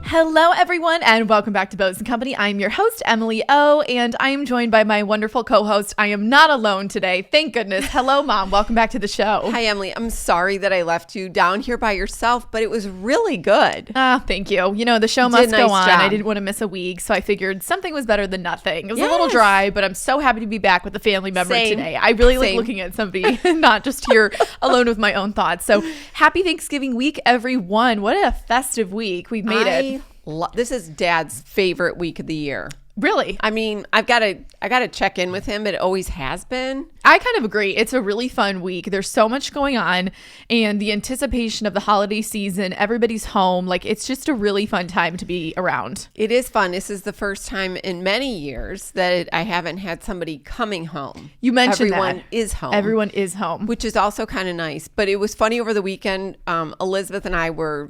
Hello, everyone, and welcome back to Bows & Company. I'm your host, Emily O, and I am joined by my wonderful co-host. I am not alone today. Thank goodness. Hello, Mom. Welcome back to the show. Hi, Emily. I'm sorry that I left you down here by yourself, but it was really good. Thank you. You know, the show must go on. Job. I didn't want to miss a week, so I figured something was better than nothing. It was a little dry, but I'm so happy to be back with a family member today. I really like looking at somebody, not just here alone with my own thoughts. So happy Thanksgiving week, everyone. What a festive week. We've made it. This is Dad's favorite week of the year. Really? I mean, I gotta check in with him. It always has been. I kind of agree. It's a really fun week. There's so much going on, and the anticipation of the holiday season, everybody's home. Like, it's just a really fun time to be around. It is fun. This is the first time in many years that I haven't had somebody coming home. You mentioned Everyone is home. Everyone is home. Which is also kind of nice. But it was funny over the weekend. Elizabeth and I were,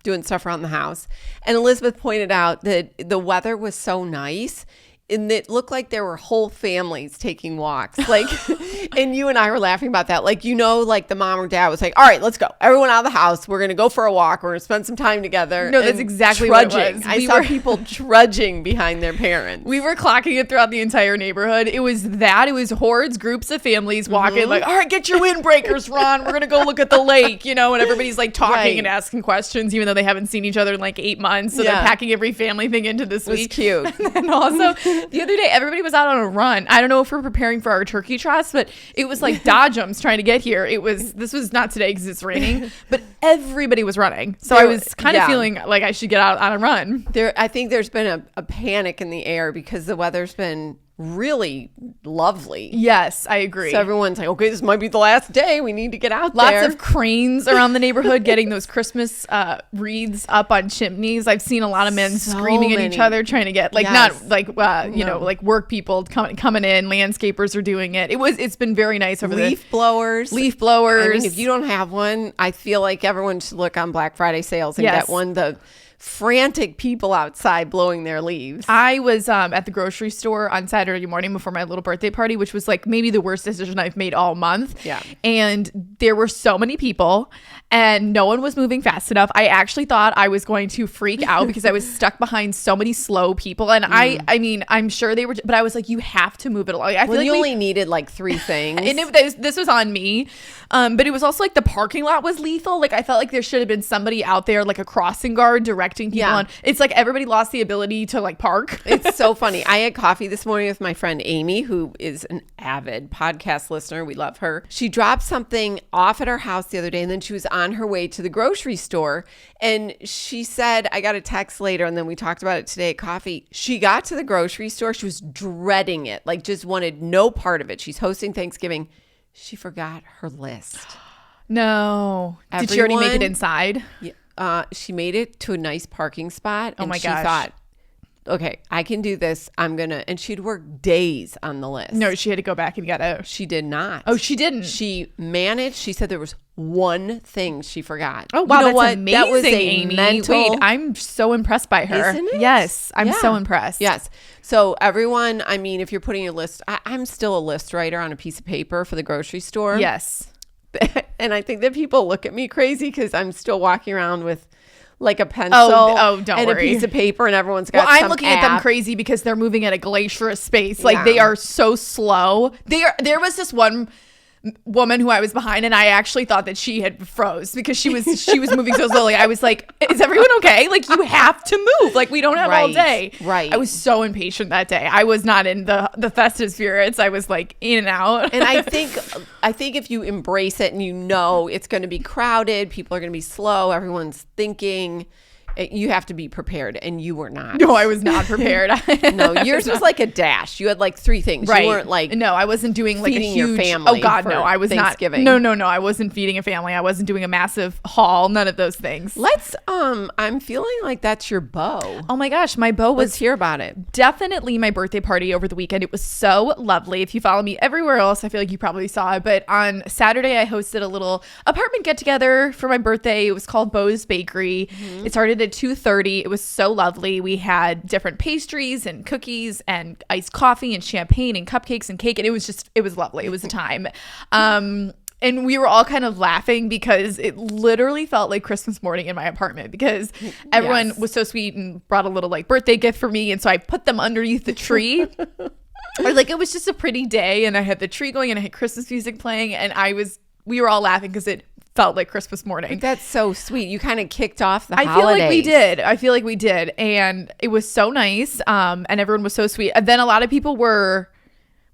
doing stuff around the house. And Elizabeth pointed out that the weather was so nice. And it looked like there were whole families taking walks. Like, and you and I were laughing about that. Like, like the mom or dad was like, all right, let's go. Everyone out of the house. We're going to go for a walk. We're going to spend some time together. No, that's exactly trudging. What it was. I saw people trudging behind their parents. We were clocking it throughout the entire neighborhood. It was hordes, groups of families walking like, all right, get your windbreakers, Ron. We're going to go look at the lake, and everybody's like talking and asking questions, even though they haven't seen each other in like 8 months. So they're packing every family thing into this week. It was cute. And then also, the other day, everybody was out on a run. I don't know if we're preparing for our turkey truss, but it was like dodgems trying to get here. This was not today because it's raining, but everybody was running. So I was kind of feeling like I should get out on a run. I think there's been a panic in the air because the weather's been really lovely. Yes, I agree. So everyone's like, okay, this might be the last day. We need to get out there. Lots of cranes around the neighborhood getting those Christmas wreaths up on chimneys. I've seen a lot of men screaming at each other trying to get not like like work people coming in. Landscapers are doing it. It's been very nice over leaf blowers. I mean, if you don't have one, I feel like everyone should look on Black Friday sales and get one. The frantic people outside blowing their leaves. I was at the grocery store on Saturday morning before my little birthday party, which was like maybe the worst decision I've made all month. Yeah. And there were so many people and no one was moving fast enough. I actually thought I was going to freak out because I was stuck behind so many slow people. And I mean, I'm sure they were, but I was like, you have to move it along. I feel like you only needed like 3 things. And this was on me. But it was also like the parking lot was lethal. Like I felt like there should have been somebody out there, like a crossing guard directing people on. It's like everybody lost the ability to like park. It's so funny. I had coffee this morning with my friend Amy, who is an avid podcast listener. We love her. She dropped something off at our house the other day, and then she was on her way to the grocery store. And she said, I got a text later, and then we talked about it today at coffee. She got to the grocery store. She was dreading it, like just wanted no part of it. She's hosting Thanksgiving. She forgot her list. No. Did she already make it inside? Yeah. She made it to a nice parking spot. Oh my gosh. She thought, okay, I can do this. And she'd worked days on the list. No, she had to go back and get it. She did not. Oh, she didn't. She managed. She said there was one thing she forgot. Oh, wow. You know that's what? Amazing, that was Amy. Wait, I'm so impressed by her. Isn't it? Yes, I'm so impressed. Yes. So everyone, I mean, if you're putting a list, I'm still a list writer on a piece of paper for the grocery store. Yes. And I think that people look at me crazy because I'm still walking around with like a pencil don't and worry. a piece of paper, and everyone's got I'm looking at them crazy because they're moving at a glacierous pace. Like they are so slow. There was this one woman who I was behind, and I actually thought that she had froze because she was moving so slowly. I was like, is everyone okay? Like, you have to move. Like, we don't have all day. Right. I was so impatient that day. I was not in the festive spirits. I was like in and out. And I think if you embrace it and it's going to be crowded, people are going to be slow, everyone's thinking, you have to be prepared, and you were not. No, I was not prepared. No, yours was like a dash. You had like 3 things. Right. You weren't like no, I wasn't doing like a huge your family. Oh God, no, I was Thanksgiving. not. No, I wasn't feeding a family. I wasn't doing a massive haul. None of those things. I'm feeling like that's your bow. Oh my gosh, my bow was. Let's hear about it. Definitely my birthday party over the weekend. It was so lovely. If you follow me everywhere else, I feel like you probably saw it. But on Saturday, I hosted a little apartment get together for my birthday. It was called Bo's Bakery. Mm-hmm. It started at 2:30. It was so lovely. We had different pastries and cookies and iced coffee and champagne and cupcakes and cake. And it was lovely. It was a time. And we were all kind of laughing because it literally felt like Christmas morning in my apartment because everyone was so sweet and brought a little like birthday gift for me. And so I put them underneath the tree. Or like it was just a pretty day and I had the tree going and I had Christmas music playing and we were all laughing because it felt like Christmas morning. That's so sweet. You kind of kicked off the holidays. I feel like we did. And it was so nice. And everyone was so sweet. And then a lot of people were,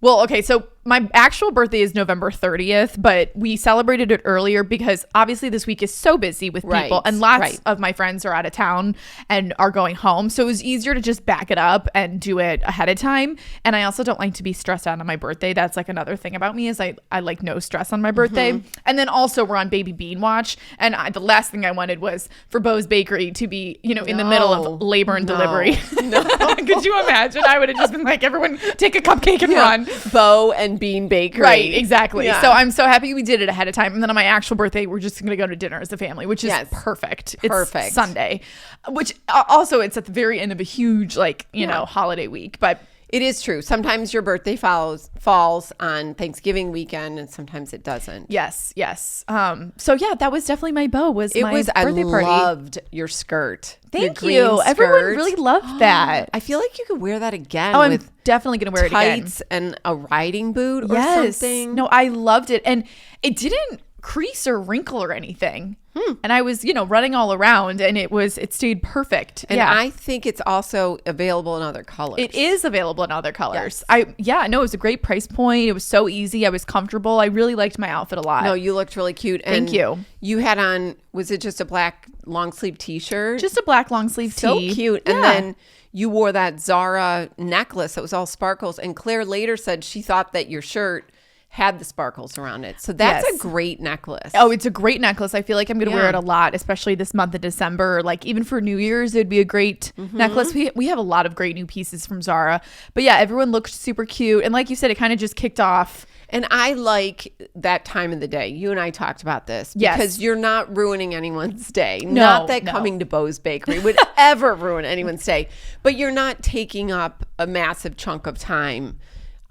well, okay, so my actual birthday is November 30th, but we celebrated it earlier because obviously this week is so busy with people and lots of my friends are out of town and are going home. So it was easier to just back it up and do it ahead of time. And I also don't like to be stressed out on my birthday. That's like another thing about me is I like no stress on my birthday. And then also we're on baby bean watch. And the last thing I wanted was for Bo's Bakery to be, in the middle of labor and delivery. No. Could you imagine? I would have just been like, everyone take a cupcake and run. Bo and Bean Bakery. Right, exactly. So I'm so happy we did it ahead of time. And then on my actual birthday, we're just going to go to dinner as a family, which is perfect. Perfect. It's Sunday, which also it's at the very end of a huge holiday week. But it is true. Sometimes your birthday falls on Thanksgiving weekend and sometimes it doesn't. Yes. So yeah, that was definitely my bow was my birthday party. I loved your skirt. Thank you. Everyone really loved that. I feel like you could wear that again. Oh, I'm definitely going to wear it again. Tights and a riding boot or something. No, I loved it. And it didn't crease or wrinkle or anything. And I was, running all around and it stayed perfect. And I think it's also available in other colors. It is available in other colors. It was a great price point. It was so easy. I was comfortable. I really liked my outfit a lot. No, you looked really cute. Thank you. You had on, was it just a black long sleeve t-shirt? Just a black long sleeve tee. So cute. And then you wore that Zara necklace that was all sparkles. And Claire later said she thought that your shirt had the sparkles around it. So that's a great necklace. Oh, it's a great necklace. I feel like I'm going to wear it a lot, especially this month of December. Like even for New Year's, it'd be a great necklace. We have a lot of great new pieces from Zara. But yeah, everyone looked super cute. And like you said, it kind of just kicked off. And I like that time of the day. You and I talked about this because you're not ruining anyone's day. Not that coming to Bo's Bakery would ever ruin anyone's day, but you're not taking up a massive chunk of time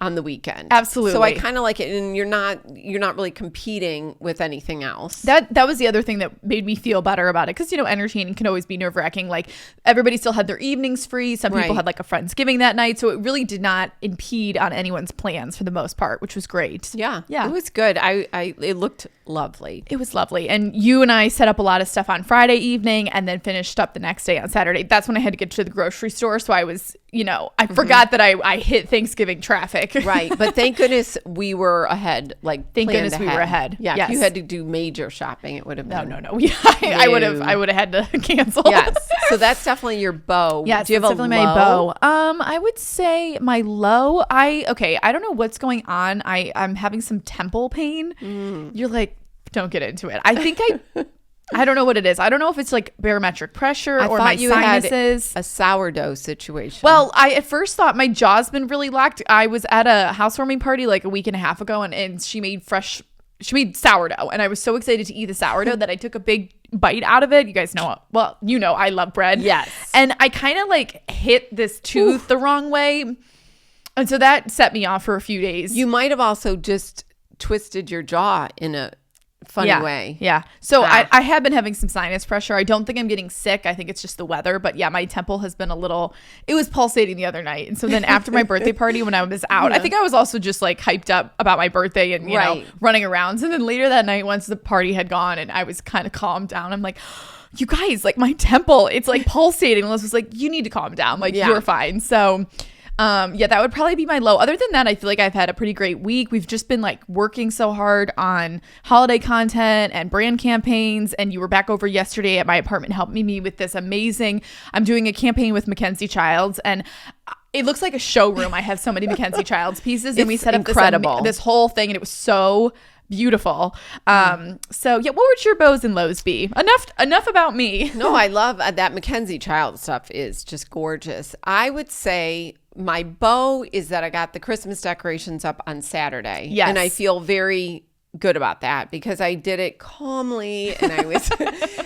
on the weekend. Absolutely. So I kind of like it, and you're not really competing with anything else. That was the other thing that made me feel better about it, because entertaining can always be nerve-wracking. Like everybody still had their evenings free. Some people had like a Friendsgiving that night, so it really did not impede on anyone's plans for the most part, which was great. Yeah, it was good. It looked lovely. It was lovely. And you and I set up a lot of stuff on Friday evening and then finished up the next day on Saturday. That's when I had to get to the grocery store, so I was I forgot that I hit Thanksgiving traffic. Right. But thank goodness we were ahead. Thank goodness we were ahead. Yeah. Yes. If you had to do major shopping, it would have been. No. I would have had to cancel. Yes. So that's definitely your bow. Yes. Do you have definitely my bow. I would say my low. I don't know what's going on. I'm having some temple pain. You're like, don't get into it. I think I don't know what it is. I don't know if it's like barometric pressure or my sinuses. Had a sourdough situation. Well, I at first thought my jaw's been really locked. I was at a housewarming party like a week and a half ago, and she made sourdough, and I was so excited to eat the sourdough that I took a big bite out of it. You guys know, I love bread. Yes. And I kind of like hit this tooth the wrong way. And so that set me off for a few days. You might have also just twisted your jaw in a funny way. Yeah. So I have been having some sinus pressure. I don't think I'm getting sick. I think it's just the weather. But yeah, my temple has been it was pulsating the other night. And so then after my birthday party, when I was out, I think I was also just like hyped up about my birthday and, you know, running around. And then later that night, once the party had gone and I was kind of calmed down, I'm like, you guys, like my temple, it's like pulsating. Liz was like, you need to calm down. Like you're fine. So that would probably be my low. Other than that, I feel like I've had a pretty great week. We've just been like working so hard on holiday content and brand campaigns. And you were back over yesterday at my apartment helping me with this amazing, I'm doing a campaign with Mackenzie Childs, and it looks like a showroom. I have so many Mackenzie Childs pieces, and we set up this whole thing, and it was so beautiful. So yeah, what would your bows and lows be? Enough about me. No, I love that Mackenzie Child stuff is just gorgeous. I would say my bow is that I got the Christmas decorations up on Saturday. Yes. And I feel very good about that because I did it calmly and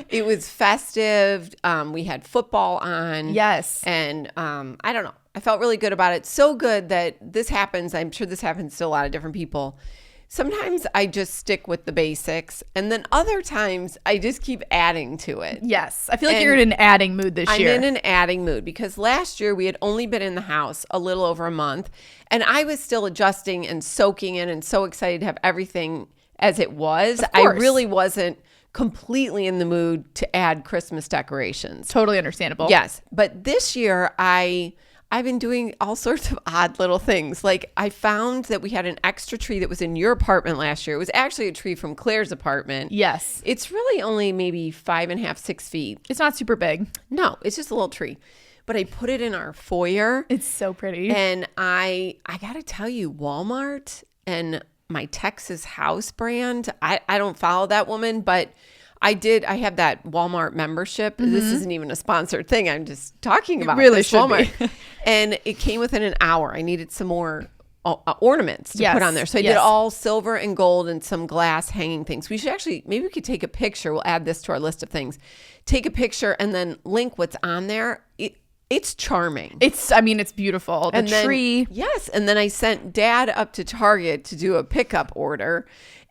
it was festive. We had football on. Yes. And I don't know. I felt really good about it. So good that this happens. I'm sure this happens to a lot of different people. sometimes I just stick with the basics, and then other times I just keep adding to it. Yes. I feel like you're in an adding mood this year. I'm in an adding mood because last year we had only been in the house a little over a month, and I was still adjusting and soaking in and so excited to have everything as it was. I really wasn't completely in the mood to add Christmas decorations. Totally understandable. Yes. But this year I've been doing all sorts of odd little things. Like I found that we had an extra tree that was in your apartment last year. It was actually a tree from Claire's apartment. Yes. It's really only maybe 5.5, 6 feet. It's not super big. No, it's just a little tree. But I put it in our foyer. It's so pretty. And I got to tell you, Walmart and my Texas House brand, I don't follow that woman, but I have that Walmart membership. This isn't even a sponsored thing. I'm just talking about really this should Walmart. be. And it came within an hour. I needed some more ornaments to put on there. So I did Yes. all silver and gold and some glass hanging things. We should actually, maybe we could take a picture. We'll add this to our list of things. Take a picture and then link what's on there. It's charming. It's beautiful. The tree. Yes. And then I sent Dad up to Target to do a pickup order.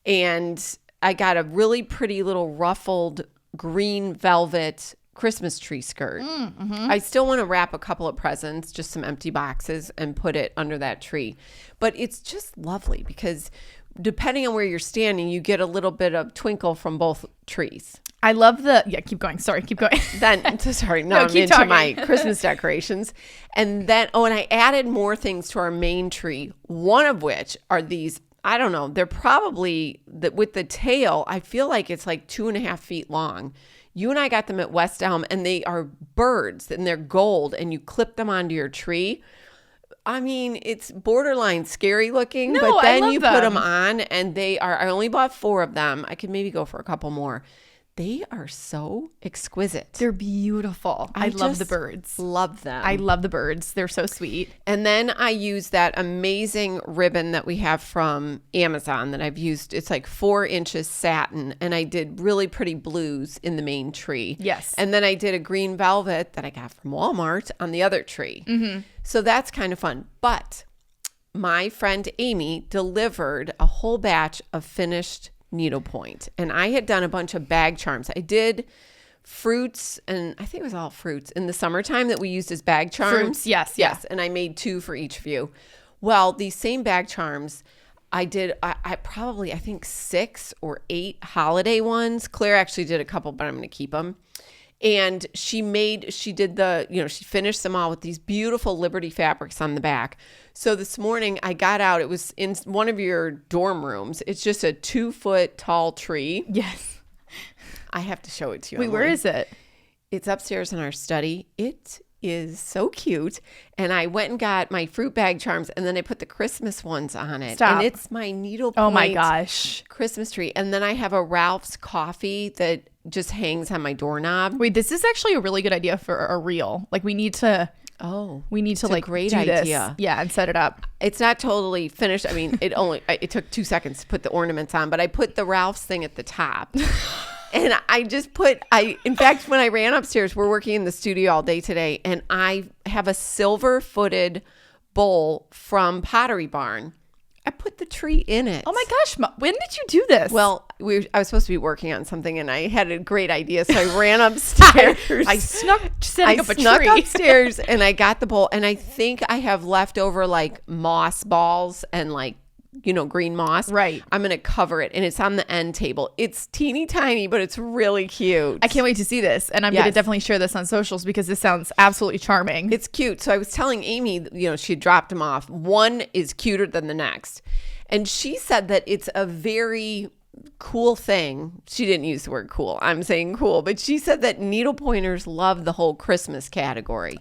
And I got a really pretty little ruffled green velvet Christmas tree skirt. I still want to wrap a couple of presents, just some empty boxes, and put it under that tree. But it's just lovely because depending on where you're standing, you get a little bit of twinkle from both trees. I love keep going. Sorry, keep going. Then, sorry, now I'm into talking. my Christmas decorations. And then, and I added more things to our main tree, one of which are these, I don't know, they're probably, with the tail, I feel like it's like 2.5 feet long. You and I got them at West Elm, and they are birds, and they're gold, and you clip them onto your tree. I mean, it's borderline scary looking, but then you put them on, and they are, I only bought 4 of them. I could maybe go for a couple more. They are so exquisite. They're beautiful. I love the birds. Love them. I love the birds. They're so sweet. And then I use that amazing ribbon that we have from Amazon that I've used. It's like 4 inches satin. And I did really pretty blues in the main tree. Yes. And then I did a green velvet that I got from Walmart on the other tree. So that's kind of fun. But my friend Amy delivered a whole batch of finished needlepoint, and I had done a bunch of bag charms. I did fruits, and I think it was all fruits in the summertime that we used as bag charms. Fruits, yes. And I made 2 for each of you. Well, these same bag charms, I did, I think 6 or 8 holiday ones. Claire actually did a couple, but I'm going to keep them. And she did she finished them all with these beautiful Liberty fabrics on the back. So this morning I got out, it was in one of your dorm rooms. It's just a 2-foot tall tree. Yes. I have to show it to you. Wait, where is it? It's upstairs in our study. It is so cute. And I went and got my fruit bag charms, and then I put the Christmas ones on it. Stop. And it's my needlepoint. Oh my gosh. Christmas tree. And then I have a Ralph's coffee that just hangs on my doorknob. Wait, this is actually a really good idea for a reel. Like we need to like great do this. idea. Yeah, and set it up. It's not totally finished. I mean, it took 2 seconds to put the ornaments on, but I put the Ralph's thing at the top. And in fact, when I ran upstairs, we're working in the studio all day today, and I have a silver-footed bowl from Pottery Barn. I put the tree in it. Oh my gosh, when did you do this? Well, I was supposed to be working on something, and I had a great idea, so I ran upstairs. I snuck setting up a tree. Upstairs, and I got the bowl, and I think I have leftover like moss balls and like, green moss. Right. I'm going to cover it, and it's on the end table. It's teeny tiny, but it's really cute. I can't wait to see this, and I'm going to definitely share this on socials because this sounds absolutely charming. It's cute. So I was telling Amy, she had dropped them off. One is cuter than the next. And she said that it's a very cool thing. She didn't use the word cool. I'm saying cool. But she said that needlepointers love the whole Christmas category.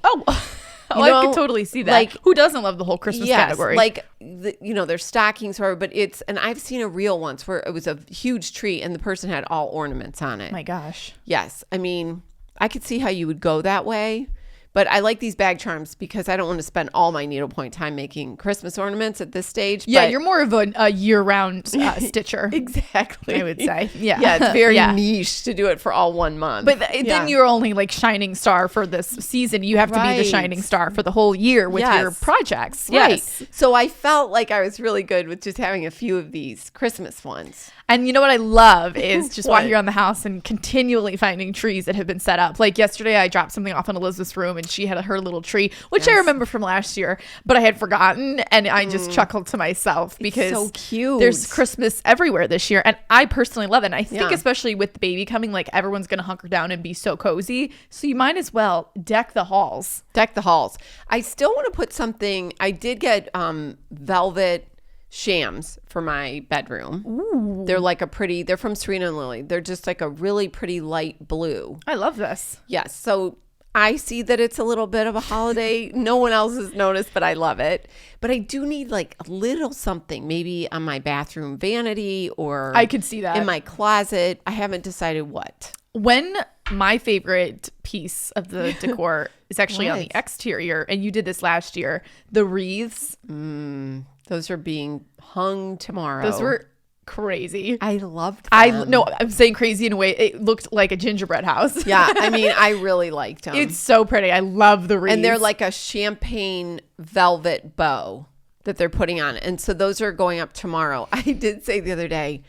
I can totally see that. Like, who doesn't love the whole Christmas category? Like, there's stockings, but and I've seen a reel once where it was a huge tree and the person had all ornaments on it. My gosh. Yes. I mean, I could see how you would go that way, But I like these bag charms because I don't want to spend all my needlepoint time making Christmas ornaments at this stage. Yeah, but you're more of a year-round stitcher. Exactly. I would say. Yeah. Yeah, it's very niche to do it for all 1 month. But then you're only like shining star for this season. You have to be the shining star for the whole year with your projects. Right. Yes. So I felt like I was really good with just having a few of these Christmas ones. And you know what I love is just What? walking around the house and continually finding trees that have been set up. Like yesterday, I dropped something off in Elizabeth's room and she had her little tree, which I remember from last year, but I had forgotten. And I just chuckled to myself because so cute. There's Christmas everywhere this year. And I personally love it. And I think especially with the baby coming, like everyone's going to hunker down and be so cozy. So you might as well deck the halls. Deck the halls. I still want to put something. I did get velvet shams for my bedroom. Ooh. They're like they're from Serena and Lily. They're just like a really pretty light blue. I love this. Yes. So I see that it's a little bit of a holiday. No one else has noticed, but I love it. But I do need like a little something, maybe on my bathroom vanity or I could see that in my closet. I haven't decided what. When my favorite piece of the decor is actually on the What? exterior, and you did this last year, the wreaths. Those are being hung tomorrow. Those were crazy. I loved them. I'm saying crazy in a way. It looked like a gingerbread house. Yeah, I mean, I really liked them. It's so pretty. I love the wreaths. And they're like a champagne velvet bow that they're putting on. And so those are going up tomorrow. I did say the other day,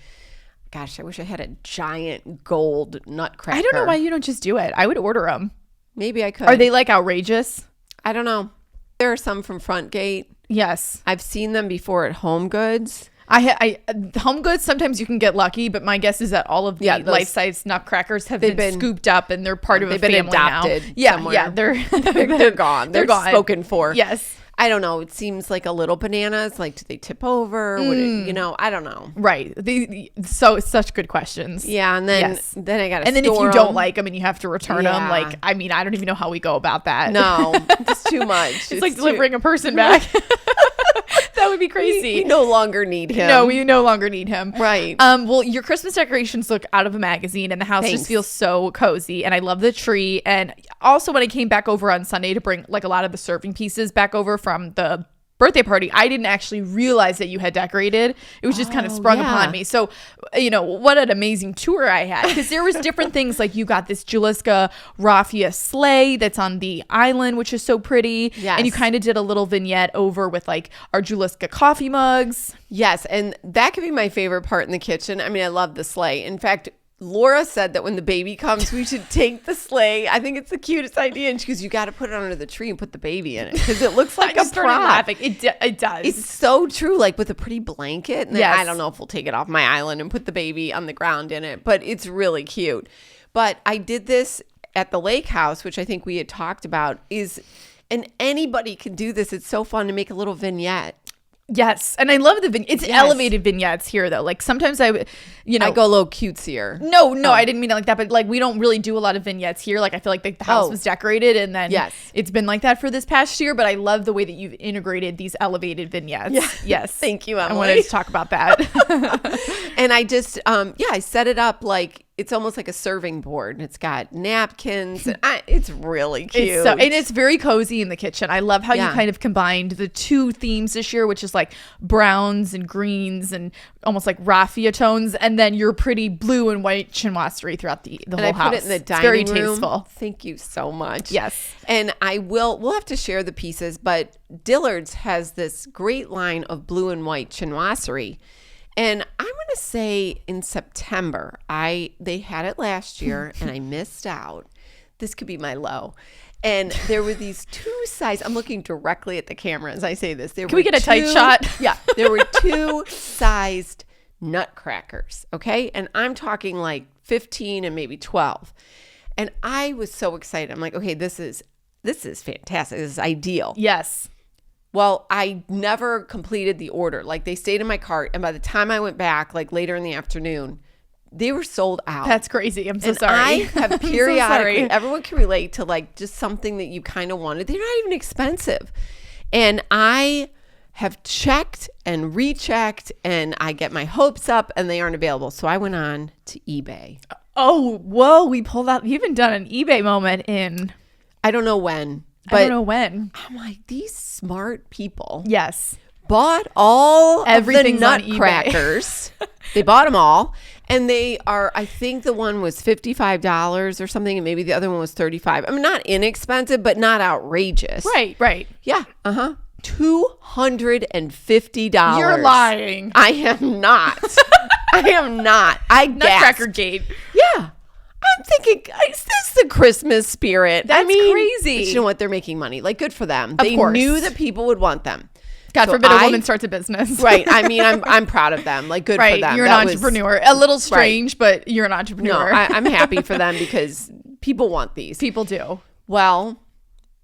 gosh, I wish I had a giant gold nutcracker. I don't know why you don't just do it. I would order them. Maybe I could. Are they like outrageous? I don't know. There are some from Front Gate. Yes. I've seen them before at Home Goods. I Home Goods, sometimes you can get lucky, but my guess is that all of the life-size nutcrackers have been scooped up and they're part of a family now. They've been adopted somewhere. Yeah, They're gone. They're gone. spoken for. Yes. I don't know. It seems like a little bananas. Like, do they tip over? Would it, I don't know. Right. So such good questions. Yeah, and then I got to. And then if you don't like them and you have to return them, like, I mean, I don't even know how we go about that. No, it's too much. It's like delivering a person back. That would be crazy. We no longer need him. No, we no longer need him. Right. Well, your Christmas decorations look out of a magazine and the house Thanks. just feels so cozy. And I love the tree. And also when I came back over on Sunday to bring like a lot of the serving pieces back over from the birthday party, I didn't actually realize that you had decorated. It was just kind of sprung upon me. So, what an amazing tour I had, because there was different things, like you got this Juliska raffia sleigh that's on the island, which is so pretty. Yes. And you kind of did a little vignette over with like our Juliska coffee mugs. Yes, and that could be my favorite part in the kitchen. I mean, I love the sleigh. In fact, Laura said that when the baby comes, we should take the sleigh. I think it's the cutest idea. And she goes, you got to put it under the tree and put the baby in it because it looks like I just a started prop. laughing. It does. It's so true, like with a pretty blanket. And then Yes. I don't know if we'll take it off my island and put the baby on the ground in it, but it's really cute. But I did this at the lake house, which I think we had talked about, and anybody can do this. It's so fun to make a little vignette. Yes, and I love the it's Yes. elevated vignettes here though. Like sometimes I I go a little cutesier. No, I didn't mean it like that. But like we don't really do a lot of vignettes here. Like I feel like the house was decorated, and then it's been like that for this past year. But I love the way that you've integrated these elevated vignettes. Yeah. Yes, Thank you, Emily. I wanted to talk about that. And I just, I set it up like it's almost like a serving board. It's got napkins. And it's really cute. And it's very cozy in the kitchen. I love how you kind of combined the two themes this year, which is like browns and greens and almost like raffia tones, and then your pretty blue and white chinoiserie throughout the whole house. I put it in the dining very room. tasteful. Thank you so much. Yes. And we'll have to share the pieces, but Dillard's has this great line of blue and white chinoiserie. And I'm going to say in September, they had it last year and I missed out. This could be my low. And there were these two sized, I'm looking directly at the camera as I say this. Can we get a tight shot? Yeah. There were two sized nutcrackers. Okay. And I'm talking like 15 and maybe 12. And I was so excited. I'm like, okay, this is fantastic. This is ideal. Yes. Well, I never completed the order. Like they stayed in my cart. And by the time I went back, like later in the afternoon, they were sold out. That's crazy. I'm so and sorry. I have periodically, so everyone can relate to like just something that you kind of wanted. They're not even expensive. And I have checked and rechecked and I get my hopes up and they aren't available. So I went on to eBay. Oh, whoa. We pulled out. You haven't done an eBay moment in. I don't know when. But I don't know when. I'm like, these smart people Yes. bought all Everything's of on the eBay. nutcrackers. They bought them all. And they are, I think the one was $55 or something, and maybe the other one was $35. I mean, not inexpensive, but not outrageous. Right. Yeah. $250. You're lying. I am not. I am not. I Nutcracker gasped. Gate. Yeah. I'm thinking, is this the Christmas spirit? That's I mean, crazy. but you know what? They're making money. Like, good for them. Of They course. knew that people would want them. God So forbid a woman starts a business. Right. I mean, I'm proud of them. Like, good for Right. them. You're an That was- entrepreneur. A little strange, but you're an No, entrepreneur. I'm happy for them because people want these. People do. Well,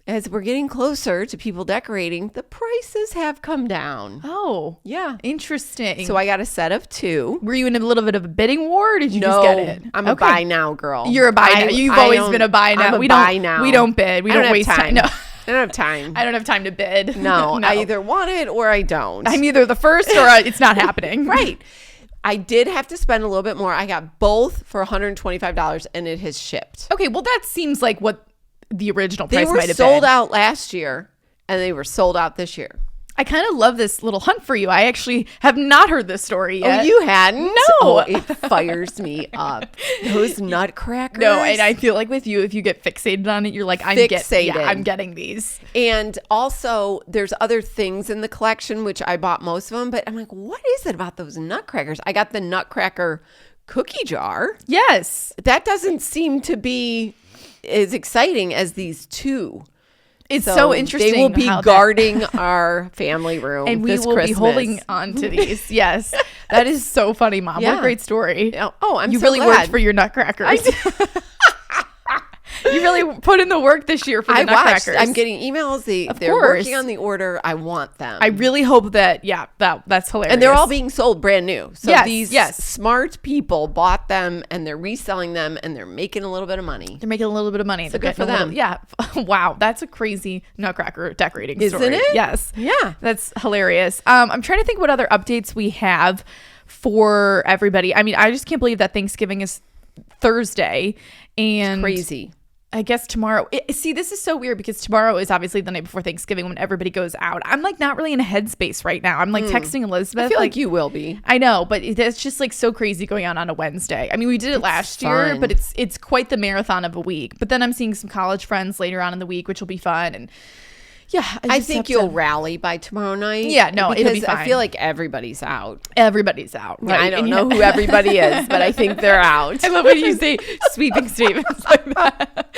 as we're getting closer to people decorating, the prices have come down. Oh, Yeah. interesting. So I got a set of 2. were you in a little bit of a bidding war? Or did you No, just get it? I'm a buy now girl. You're a buy now. You've always been a buy now. I'm a We buy don't. now. We don't bid. We I don't have waste time. No, I don't have time. I don't have time to bid. No, I either want it or I don't. I'm either the first or it's not happening. Right. I did have to spend a little bit more. I got both for $125 and it has shipped. Okay. Well, that seems like what the original They price were might have sold been. out last year and they were sold out this year. I kind of love this little hunt for you. I actually have not heard this story yet. Oh, you hadn't? No. Oh, it fires me up. Those nutcrackers. No, and I feel like with you, if you get fixated on it, you're like, I'm getting these. And also, there's other things in the collection, which I bought most of them, but I'm like, what is it about those nutcrackers? I got the nutcracker cookie jar. Yes. That doesn't seem to be as exciting as these 2. It's so interesting. They will be how that- guarding our family room and we this will Christmas. be holding on to these. Yes. That is so funny, Mom. What Yeah. a great story. Oh, I'm You so really glad. worked for your nutcrackers. You really put in the work this year for the I nutcrackers. watched. I'm getting emails. They're course. working on the order. I want them. I really hope that, that's hilarious. And they're all being sold brand new. So Yes, these yes. smart people bought them and they're reselling them and they're making a little bit of money. They're making a little bit of money. So They're good for getting a them. little- wow. That's a crazy nutcracker decorating Isn't story. it? Yes. Yeah. That's hilarious. I'm trying to think what other updates we have for everybody. I mean, I just can't believe that Thanksgiving is Thursday. And Crazy. I guess tomorrow. See, this is so weird because tomorrow is obviously the night before Thanksgiving when everybody goes out. I'm like not really in a headspace right now. I'm like texting Elizabeth. I feel like you will be. I know, but it's just like so crazy going on a Wednesday. I mean, we did it last year, fun. but it's quite the marathon of a week. But then I'm seeing some college friends later on in the week, which will be fun. And yeah, I just think have you'll to- rally by tomorrow night. Yeah, no, it'll be because I fine. feel like everybody's out. Everybody's out. Right? I don't And know who everybody is, but I think they're out. I love when you say sweeping statements like that.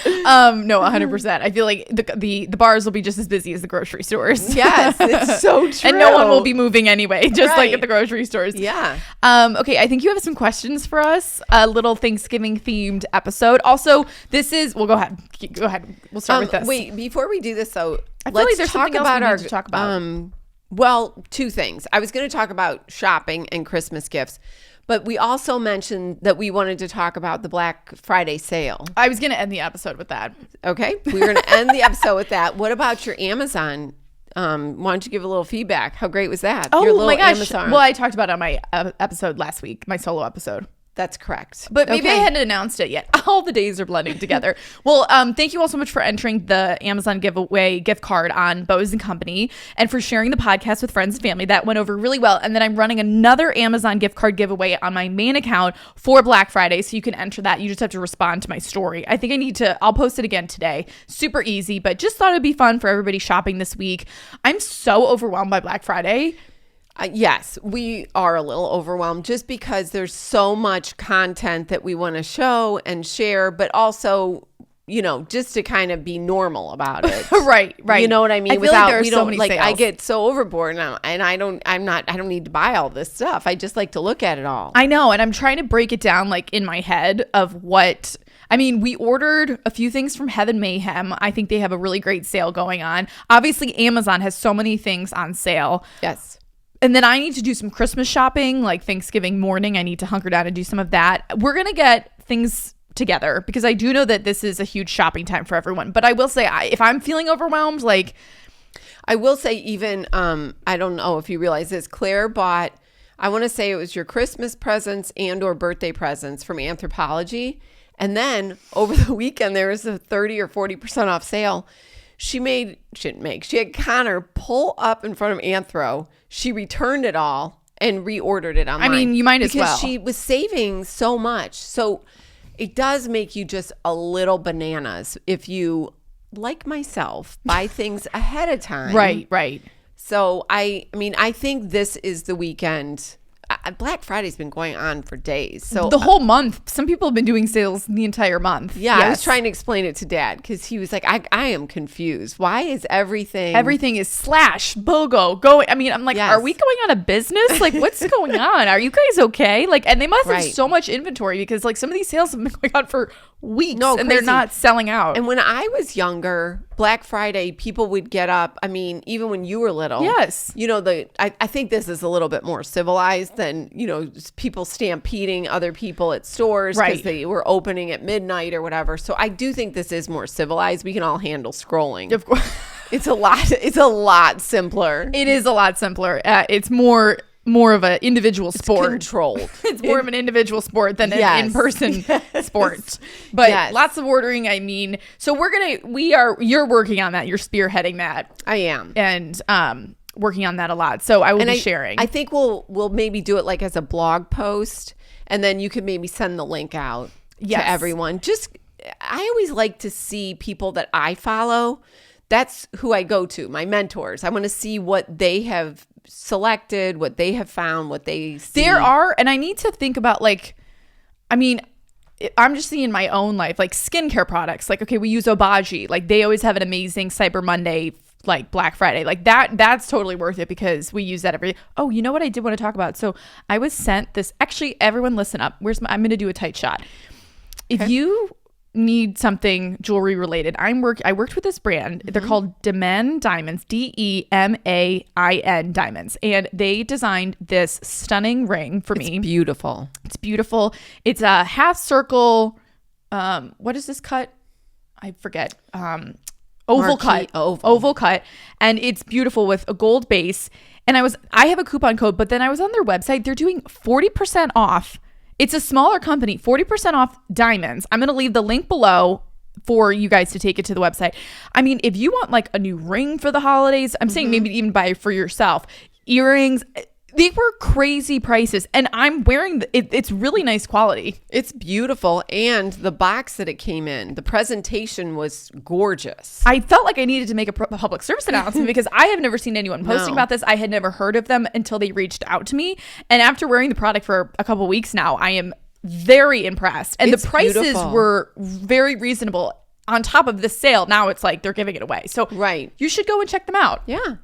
No, 100%. I feel like the bars will be just as busy as the grocery stores. Yes, it's so true. And no one will be moving anyway, just like Right. at the grocery stores. Yeah. Okay, I think you have some questions for us. A little Thanksgiving themed episode. Also, this is go ahead. Go ahead. We'll start with this. Wait, before we do this though, I feel let's like there's talk something else about we need our to talk about. Well, 2 things. I was going to talk about shopping and Christmas gifts, but we also mentioned that we wanted to talk about the Black Friday sale. I was going to end the episode with that. Okay, we're going to end the episode with that. What about your Amazon? Why don't you give a little feedback? How great was that? Your Oh little my gosh. Amazon. Well, I talked about it on my episode last week, my solo episode. That's correct. But maybe I Okay. hadn't announced it yet. All the days are blending together. Well, thank you all so much for entering the Amazon giveaway gift card on Bose & Company and for sharing the podcast with friends and family. That went over really well. And then I'm running another Amazon gift card giveaway on my main account for Black Friday. So you can enter that. You just have to respond to my story. I think I'll post it again today. Super easy, but just thought it'd be fun for everybody shopping this week. I'm so overwhelmed by Black Friday. Yes, we are a little overwhelmed just because there's so much content that we want to show and share, but also, just to kind of be normal about it. Right. You know what I mean? I feel like there are so many I sales. get so overboard now, and I don't need to buy all this stuff. I just like to look at it all. I know. And I'm trying to break it down like in my head of what. I mean, we ordered a few things from Heaven Mayhem. I think they have a really great sale going on. Obviously, Amazon has so many things on sale. Yes. And then I need to do some Christmas shopping, like Thanksgiving morning. I need to hunker down and do some of that. We're going to get things together because I do know that this is a huge shopping time for everyone. But I will say, if I'm feeling overwhelmed, like... I will say even, I don't know if you realize this, Claire bought, I want to say it was your Christmas presents and or birthday presents from Anthropologie. And then over the weekend, there was a 30 or 40% off sale. she had Connor pull up in front of Anthro. She returned it all and reordered it online. I mean, you might as well. Because she was saving so much. So it does make you just a little bananas if you, like myself, buy things ahead of time. Right. So I mean, I think this is the weekend. Black Friday's been going on for days. So the whole month. Some people have been doing sales the entire month. Yeah, Yes. I was trying to explain it to Dad because he was like, I am confused. Why is everything Everything is slash BOGO going. I mean, I'm like, Yes. are we going out of business? Like, what's going on? Are you guys okay? Like, and they must have Right. so much inventory because like some of these sales have been going on for weeks and they're crazy. not selling out. And when I was younger, Black Friday, people would get up. I mean, even when you were little. Yes. You know, I think this is a little bit more civilized than, you know, people stampeding other people at stores because Right. they were opening at midnight or whatever. So I do think this is more civilized. We can all handle scrolling. Of course. It's a lot simpler. It is a lot simpler. It's more of an individual sport. Controlled. It's more of an individual sport than Yes. an in-person sport. But Yes. lots of ordering. I mean, so you're working on that. You're spearheading that I am. and working on that a lot. So I will be I, sharing. I think we'll maybe do it like as a blog post, and then you could maybe send the link out Yes. to everyone. I always like to see people that I follow. That's who I go to, my mentors. I want to see what they have selected, what they have found, what they see. There are, and I need to think about like, I mean, I'm just seeing my own life, like skincare products. Like, okay, we use Obagi. Like they always have an amazing Cyber Monday, like Black Friday. Like that's totally worth it because we use that oh, you know what I did want to talk about? So I was sent this, actually, everyone listen up. I'm going to do a tight shot. If you need something jewelry related, I worked with this brand. They're called Demain diamonds, Demain diamonds, and they designed this stunning ring for me. Beautiful. It's beautiful. It's a half circle. What is this cut? I forget. Oval Marquee, cut. Oval cut, and it's beautiful with a gold base. And I have a coupon code, but then I was on their website. They're doing 40% off. It's a smaller company, 40% off diamonds. I'm going to leave the link below for you guys to take it to the website. I mean, if you want like a new ring for the holidays, I'm saying maybe even buy for yourself. Earrings, they were crazy prices. And I'm wearing it's really nice quality. It's beautiful. And the box that it came in, the presentation was gorgeous. I felt like I needed to make a public service announcement because I have never seen anyone posting about this. I had never heard of them until they reached out to me. And after wearing the product for a couple weeks now, I am very impressed. And the prices were very reasonable. On top of this sale, now it's like they're giving it away. So you should go and check them out. Yeah.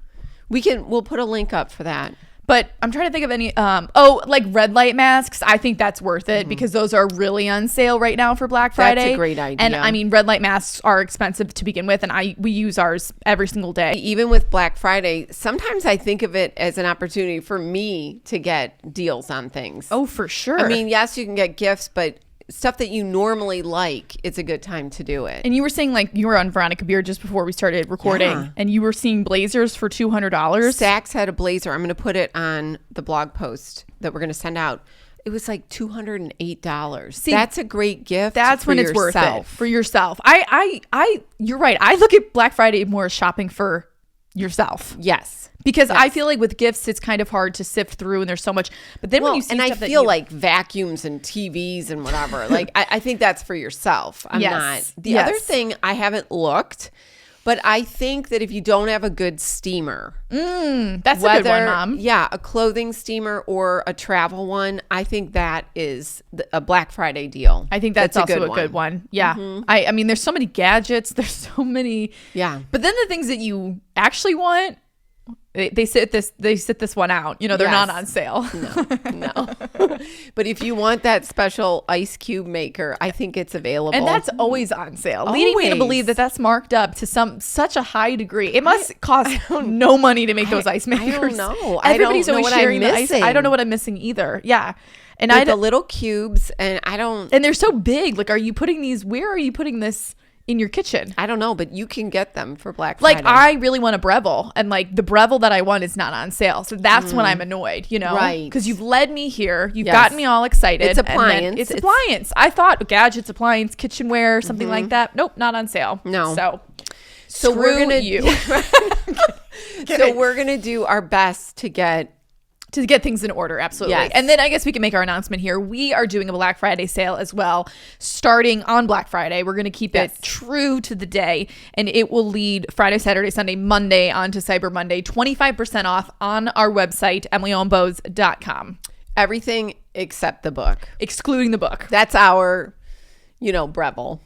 We'll put a link up for that. But I'm trying to think of any, like red light masks. I think that's worth it because those are really on sale right now for Black Friday. That's a great idea. And I mean, red light masks are expensive to begin with, and we use ours every single day. Even with Black Friday, sometimes I think of it as an opportunity for me to get deals on things. Oh, for sure. I mean, yes, you can get gifts, but stuff that you normally like, it's a good time to do it. And you were saying like you were on Veronica Beer just before we started recording, and you were seeing blazers for $200. Saks had a blazer. I'm going to put it on the blog post that we're going to send out. It was like $208. See, that's a great gift. That's when it's worth it for yourself. You're right. I look at Black Friday more as shopping for yourself. Yes. Because I feel like with gifts, it's kind of hard to sift through and there's so much. But then when you see and I stuff feel like vacuums and TVs and whatever, like I think that's for yourself. I'm not. The other thing, I haven't looked, but I think that if you don't have a good steamer, that's a good one, Mom. Yeah, a clothing steamer or a travel one, I think that is a Black Friday deal. I think that's also a good one. Yeah. I mean, there's so many gadgets. There's so many. Yeah. But then the things that you actually want, they sit this one out. You know, they're not on sale. No. But if you want that special ice cube maker, I think it's available. And that's always on sale. Leading me to believe that that's marked up to such a high degree. It must cost no money to make those ice makers. I don't know. Everybody's always sharing the ice. Missing. I don't know what I'm missing either. Yeah. And with the little cubes, and I don't. And they're so big. Like, are you putting these? Where are you putting this in your kitchen? I don't know, but you can get them for Black Friday. Like, I really want a Breville, and like the Breville that I want is not on sale, so that's when I'm annoyed, you know, right? Because you've led me here, you've gotten me all excited. It's appliance. It's appliance. I thought gadgets, appliance, kitchenware, something like that. Nope, not on sale. No. So Screw we're gonna you. So we're gonna do our best to get things in order. Absolutely. Yes. And then I guess we can make our announcement here. We are doing a Black Friday sale as well, starting on Black Friday. We're going to keep it true to the day, and it will lead Friday, Saturday, Sunday, Monday onto Cyber Monday. 25% off on our website, emilyowmbose.com. everything except the book. Excluding the book. That's our, Breville.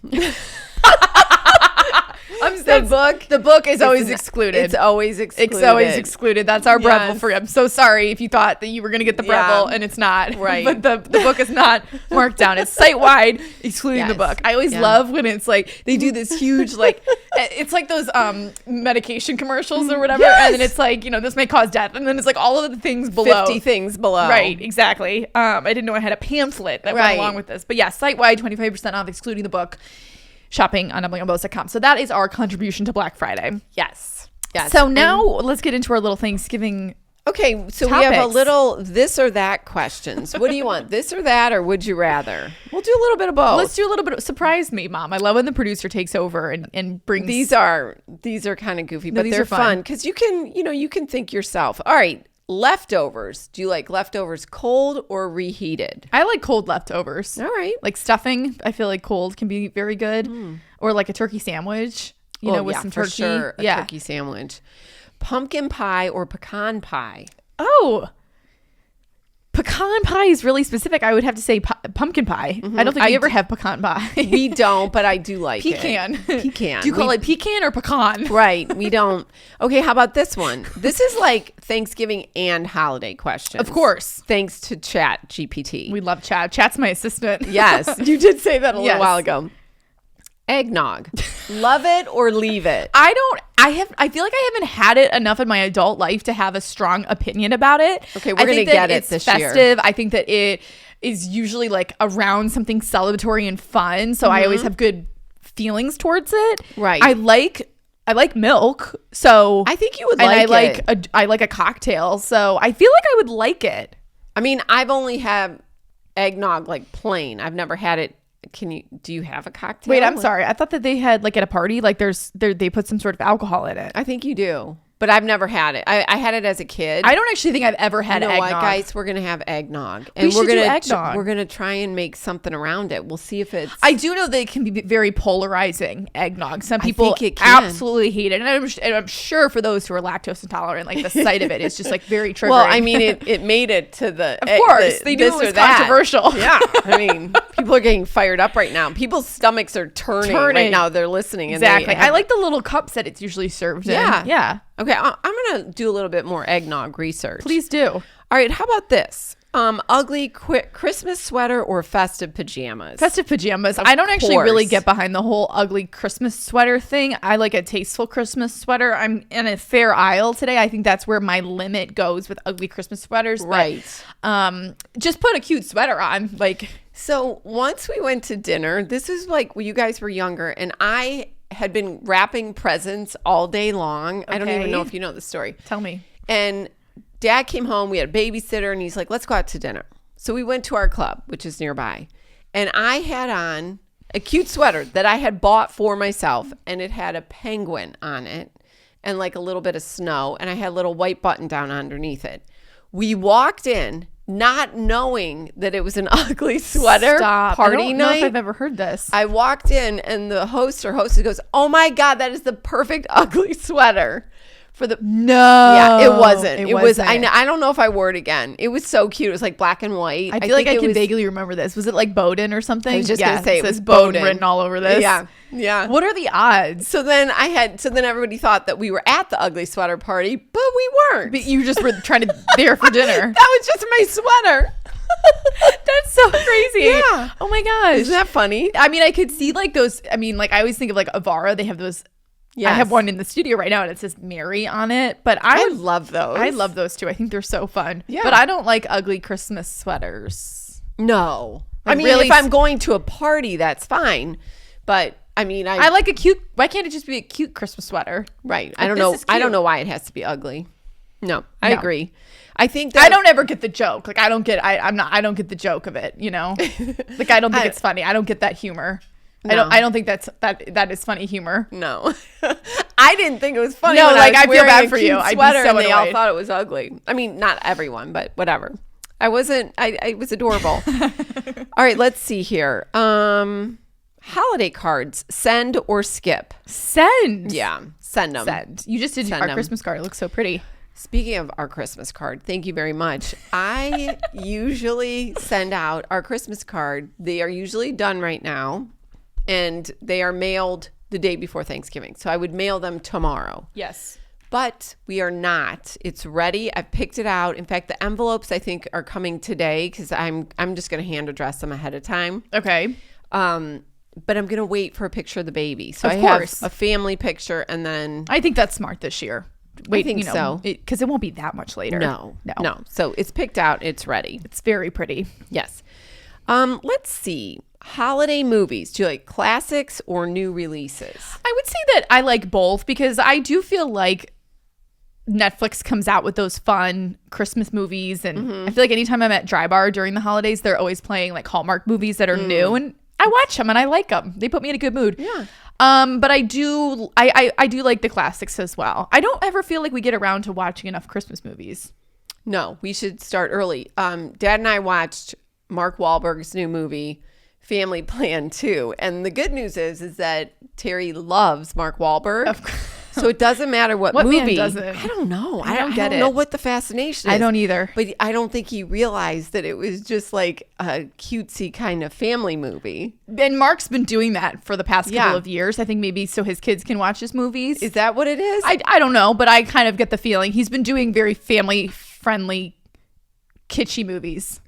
The book is always excluded. It's always excluded. It's always excluded. That's our Breville Yes. for you. I'm so sorry if you thought that you were going to get the Breville and it's not. Right. But the book is not marked down. It's site-wide, excluding the book. I always love when it's like they do this huge, like, it's like those medication commercials or whatever. Yes. And then it's like, this may cause death. And then it's like all of the things below. 50 things below. Right, exactly. I didn't know I had a pamphlet that went along with this. But yeah, site-wide, 25% off, excluding the book. Shopping on emilyowmbose.com. So that is our contribution to Black Friday. Yes. So now let's get into our little Thanksgiving. Okay, so we have a topics. little this or that questions. What do you want, this or that, or would you rather? We'll do a little bit of both. Let's do a little bit of surprise me, Mom. I love when the producer takes over and brings These are kind of goofy, but these they're are fun. fun because you can think yourself. All right, leftovers. Do you like leftovers cold or reheated? I like cold leftovers. All right. Like stuffing, I feel like cold can be very good. Or like a turkey sandwich, with some turkey. For sure, a turkey sandwich. Pumpkin pie or pecan pie? Oh, pecan pie is really specific. I would have to say pumpkin pie. I don't think we ever have pecan pie. We don't, but I do like pecan. it. Pecan. Do you call it pecan or pecan? Right. We don't. Okay, how about this one? This is like Thanksgiving and holiday questions. Of course. Thanks to Chat GPT. We love Chat. Chat's my assistant. Yes. You did say that a little while ago. Eggnog. Love it or leave it? I feel like I haven't had it enough in my adult life to have a strong opinion about it. Okay, we're going to get it this festive. year. I think that it is usually like around something celebratory and fun. So I always have good feelings towards it. Right. I like milk. So I think you would and like it. I like a cocktail. So I feel like I would like it. I mean, I've only had eggnog like plain. I've never had it. Do you have a cocktail? Wait, I'm sorry. I thought that they had like at a party, like they put some sort of alcohol in it. I think you do. But I've never had it. I had it as a kid. I don't actually think I've ever had eggnog. eggnog. What, guys? We're gonna have eggnog, We should do eggnog. We're gonna try and make something around it. We'll see if it's. I do know that it can be very polarizing, eggnog. Some people think it can. absolutely hate it, and I'm sure for those who are lactose intolerant, like the sight of it is just like very triggering. Well, I mean, it made it to the. Of course, they knew it was controversial. Yeah, I mean, people are getting fired up right now. People's stomachs are turning right now. They're listening. Exactly. I like the little cups that it's usually served in. Yeah. Okay, I'm gonna do a little bit more eggnog research. Please do. All right, how about this? Ugly Christmas sweater or festive pajamas? Festive pajamas. I don't actually really get behind the whole ugly Christmas sweater thing. I like a tasteful Christmas sweater. I'm in a fair aisle today. I think that's where my limit goes with ugly Christmas sweaters. Right. But, just put a cute sweater on. Like, so once we went to dinner, this is like when you guys were younger, and I had been wrapping presents all day long. I don't even know if you know the story. Tell me. And Dad came home. We had a babysitter, and he's like, let's go out to dinner. So we went to our club, which is nearby. And I had on a cute sweater that I had bought for myself, and it had a penguin on it and like a little bit of snow, and I had a little white button down underneath it. We walked in not knowing that it was an ugly sweater. Stop. Party I don't night. know if I've ever heard this. I walked in, and the host or hostess goes, "Oh my God, that is the perfect ugly sweater." For the No. it wasn't. It was. wasn't. I don't know if I wore it again. It was so cute. It was like black and white. I feel like I think can was, vaguely remember this. Was it like Bowden or something? I was just gonna say it says was Bowden Bowden written all over this. Yeah. What are the odds? So then everybody thought that we were at the ugly sweater party, but we weren't. But you just were trying to there for dinner. That was just my sweater. That's so crazy. Yeah. Oh my gosh. Isn't that funny? I mean, I could see like those. I mean, like I always think of like Avara. They have those. Yes. I have one in the studio right now, and it says Mary on it. But I love those. I love those too. I think they're so fun. Yeah. But I don't like ugly Christmas sweaters. No. Like, I mean, really if I'm going to a party, that's fine. But I mean, I like a cute. Why can't it just be a cute Christmas sweater? Right. Like, I don't this know. is I don't cute. know why it has to be ugly. No, I No. agree. I think that I don't ever get the joke. Like I don't get. I don't get the joke of it. You know, like I don't think it's funny. I don't get that humor. No. I don't think that is funny humor. No. I didn't think it was funny. No, when like, I I was feel wearing bad a for cute you. I'd be sweater so and they all annoyed. thought it was ugly. I mean, not everyone, but whatever. I wasn't. It was adorable. All right, let's see here. Holiday cards, send or skip? Send. Yeah, send them. Send. You just did Send our 'em. Christmas card. It looks so pretty. Speaking of our Christmas card, thank you very much. I usually send out our Christmas card. They are usually done right now, and they are mailed the day before Thanksgiving. So I would mail them tomorrow. Yes. But we are not. It's ready. I've picked it out. In fact, the envelopes I think are coming today because I'm just going to hand address them ahead of time. Okay. But I'm going to wait for a picture of the baby. So Of I course. have a family picture and then I think that's smart this year. Wait, think so. Because it won't be that much later. no. So it's picked out. It's ready. It's very pretty. Yes. Let's see. Holiday movies. Do you like classics or new releases? I would say that I like both because I do feel like Netflix comes out with those fun Christmas movies. And I feel like anytime I'm at Dry Bar during the holidays, they're always playing like Hallmark movies that are new. And I watch them and I like them. They put me in a good mood. Yeah. But I do like the classics as well. I don't ever feel like we get around to watching enough Christmas movies. No, we should start early. Dad and I watched Mark Wahlberg's new movie, Family Plan 2. And the good news is that Terry loves Mark Wahlberg. So it doesn't matter what man movie. doesn't? I don't know. I don't get I don't it. know what the fascination is. I don't either. But I don't think he realized that it was just like a cutesy kind of family movie. And Mark's been doing that for the past couple Yeah. of years. I think maybe so his kids can watch his movies. Is that what it is? I don't know, but I kind of get the feeling he's been doing very family friendly, kitschy movies.